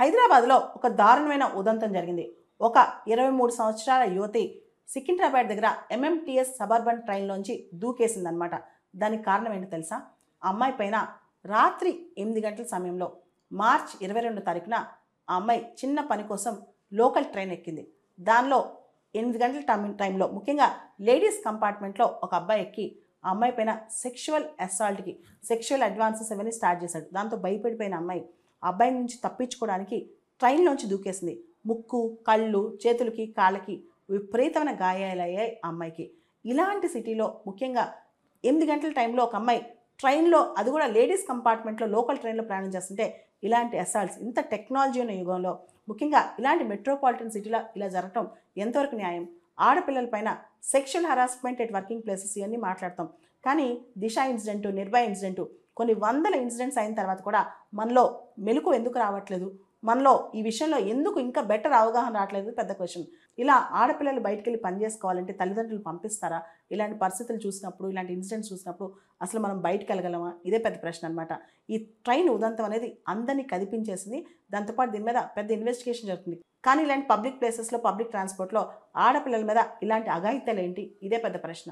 హైదరాబాద్లో ఒక దారుణమైన ఉదంతం జరిగింది. ఒక 23 సంవత్సరాల యువతి సికింద్రాబాద్ దగ్గర ఎంఎంటీఎస్ సబర్బన్ ట్రైన్లోంచి దూకేసిందనమాట. దానికి కారణం ఏంటో తెలుసా? ఆ అమ్మాయి పైన రాత్రి 8 గంటల సమయంలో మార్చ్ 22 తారీఖున ఆ అమ్మాయి చిన్న పని కోసం లోకల్ ట్రైన్ ఎక్కింది. దానిలో 8 గంటల టైంలో ముఖ్యంగా లేడీస్ కంపార్ట్మెంట్లో ఒక అబ్బాయి ఎక్కి ఆ అమ్మాయి పైన సెక్షువల్ అసాల్ట్కి సెక్షువల్ అడ్వాన్సెస్ అవన్నీ స్టార్ట్ చేశాడు. దాంతో భయపడిపోయిన అమ్మాయి ఆ అబ్బాయి నుంచి తప్పించుకోవడానికి ట్రైన్లోంచి దూకేసింది. ముక్కు, కళ్ళు, చేతులకి, కాళ్ళకి విపరీతమైన గాయాలయ్యాయి ఆ అమ్మాయికి. ఇలాంటి సిటీలో ముఖ్యంగా 8 గంటల టైంలో ఒక అమ్మాయి ట్రైన్లో, అది కూడా లేడీస్ కంపార్ట్మెంట్లో లోకల్ ట్రైన్లో ప్రయాణం చేస్తుంటే ఇలాంటి అసాల్ట్స్, ఇంత టెక్నాలజీ ఉన్న యుగంలో ముఖ్యంగా ఇలాంటి మెట్రోపాలిటన్ సిటీలో ఇలా జరగటం ఎంతవరకు న్యాయం? ఆడపిల్లల పైన sexual harassment at working places ఇవన్నీ మాట్లాడతాం. కానీ దిశ ఇన్సిడెంటు, నిర్భయ ఇన్సిడెంటు, కొన్ని వందల ఇన్సిడెంట్స్ అయిన తర్వాత కూడా మనలో మెలకు ఎందుకు రావట్లేదు? మనలో ఈ విషయంలో ఎందుకు ఇంకా బెటర్ అవగాహన రావట్లేదు? పెద్ద క్వశ్చన్. ఇలా ఆడపిల్లలు బయటికి వెళ్ళి పని చేసుకోవాలంటే తల్లిదండ్రులు పంపిస్తారా? ఇలాంటి పరిస్థితులు చూసినప్పుడు, ఇలాంటి ఇన్సిడెంట్స్ చూసినప్పుడు అసలు మనం బయటికి వెళ్ళగలమా? ఇదే పెద్ద ప్రశ్న అనమాట. ఈ ట్రైన్ ఉదంతం అనేది అందరినీ కదిపించేసింది. దాంతోపాటు దీని మీద పెద్ద ఇన్వెస్టిగేషన్ జరుగుతుంది. కానీ ఇలాంటి పబ్లిక్ ప్లేసెస్లో, పబ్లిక్ ట్రాన్స్పోర్ట్లో ఆడపిల్లల మీద ఇలాంటి అఘాయిత్యాలు ఏంటి? ఇదే పెద్ద ప్రశ్న.